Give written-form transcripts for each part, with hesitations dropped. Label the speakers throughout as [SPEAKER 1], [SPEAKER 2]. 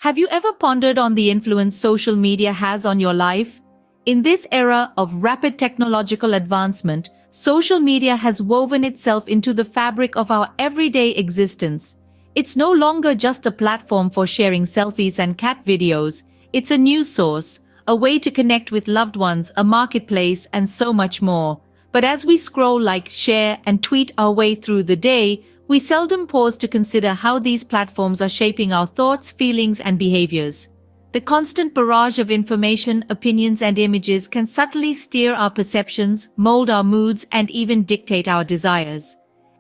[SPEAKER 1] Have you ever pondered on the influence social media has on your life? In this era of rapid technological advancement, social media has woven itself into the fabric of our everyday existence. It's no longer just a platform for sharing selfies and cat videos. It's a news source, a way to connect with loved ones, a marketplace, and so much more. But as we scroll, like, share, and tweet our way through the day, we seldom pause to consider how these platforms are shaping our thoughts, feelings, and behaviors. The constant barrage of information, opinions, and images can subtly steer our perceptions, mold our moods, and even dictate our desires.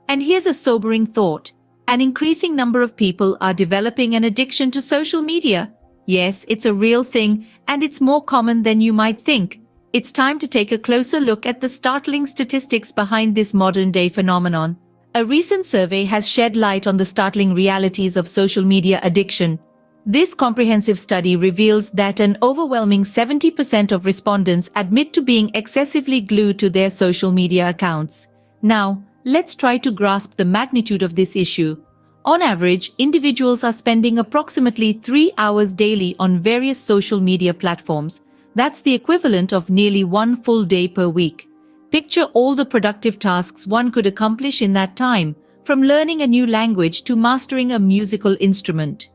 [SPEAKER 1] And here's a sobering thought. An increasing number of people are developing an addiction to social media. Yes, it's a real thing, and it's more common than you might think. It's time to take a closer look at the startling statistics behind this modern-day phenomenon. A recent survey has shed light on the startling realities of social media addiction. This comprehensive study reveals that an overwhelming 70% of respondents admit to being excessively glued to their social media accounts. Now, let's try to grasp the magnitude of this issue. On average, individuals are spending approximately 3 hours daily on various social media platforms. That's the equivalent of nearly 1 full day per week. Picture all the productive tasks one could accomplish in that time, from learning a new language to mastering a musical instrument.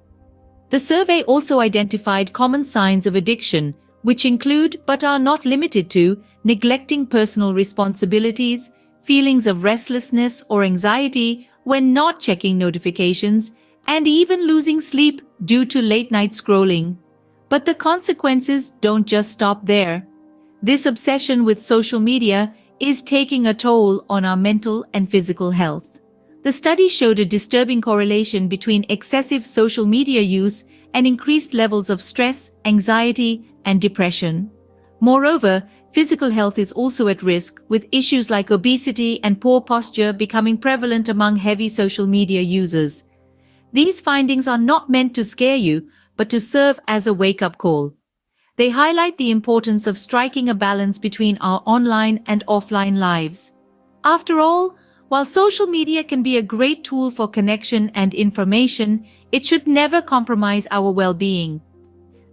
[SPEAKER 1] The survey also identified common signs of addiction, which include, but are not limited to, neglecting personal responsibilities, feelings of restlessness or anxiety when not checking notifications, and even losing sleep due to late-night scrolling. But the consequences don't just stop there. This obsession with social media is taking a toll on our mental and physical health. The study showed a disturbing correlation between excessive social media use and increased levels of stress, anxiety, and depression. Moreover, physical health is also at risk, with issues like obesity and poor posture becoming prevalent among heavy social media users. These findings are not meant to scare you, but to serve as a wake-up call. They highlight the importance of striking a balance between our online and offline lives. After all, while social media can be a great tool for connection and information, it should never compromise our well-being.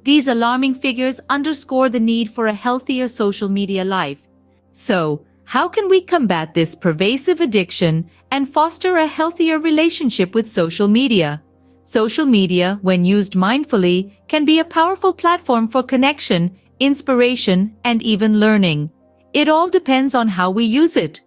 [SPEAKER 1] These alarming figures underscore the need for a healthier social media life. So, how can we combat this pervasive addiction and foster a healthier relationship with social media? Social media, when used mindfully, can be a powerful platform for connection, inspiration, and even learning. It all depends on how we use it.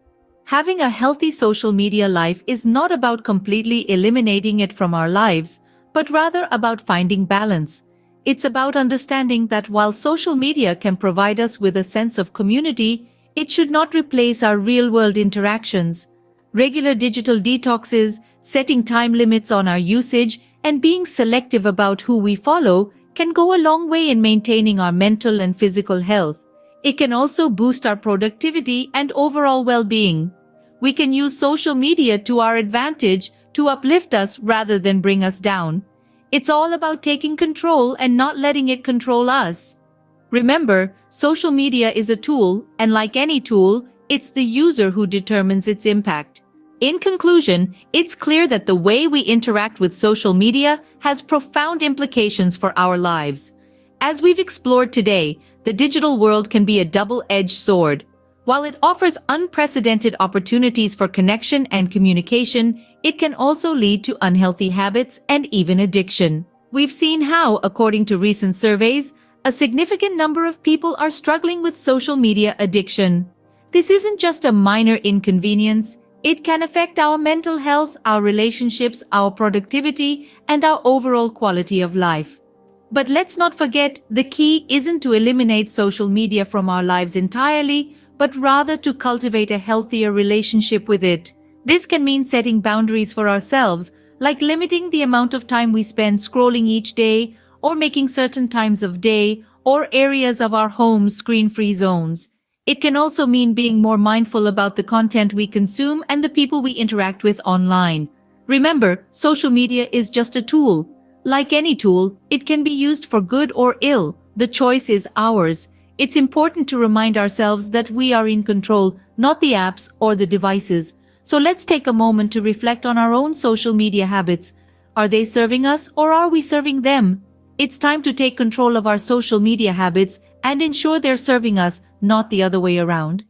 [SPEAKER 1] Having a healthy social media life is not about completely eliminating it from our lives, but rather about finding balance. It's about understanding that while social media can provide us with a sense of community, it should not replace our real-world interactions. Regular digital detoxes, setting time limits on our usage, and being selective about who we follow can go a long way in maintaining our mental and physical health. It can also boost our productivity and overall well-being. We can use social media to our advantage to uplift us rather than bring us down. It's all about taking control and not letting it control us. Remember, social media is a tool, and like any tool, it's the user who determines its impact. In conclusion, it's clear that the way we interact with social media has profound implications for our lives. As we've explored today, the digital world can be a double-edged sword. While it offers unprecedented opportunities for connection and communication, it can also lead to unhealthy habits and even addiction. We've seen how, according to recent surveys, a significant number of people are struggling with social media addiction. This isn't just a minor inconvenience. It can affect our mental health, our relationships, our productivity, and our overall quality of life. But let's not forget, the key isn't to eliminate social media from our lives entirely, but rather to cultivate a healthier relationship with it. This can mean setting boundaries for ourselves, like limiting the amount of time we spend scrolling each day, or making certain times of day or areas of our home screen-free zones. It can also mean being more mindful about the content we consume and the people we interact with online. Remember, social media is just a tool. Like any tool, it can be used for good or ill. The choice is ours. It's important to remind ourselves that we are in control, not the apps or the devices. So let's take a moment to reflect on our own social media habits. Are they serving us or are we serving them? It's time to take control of our social media habits and ensure they're serving us, not the other way around.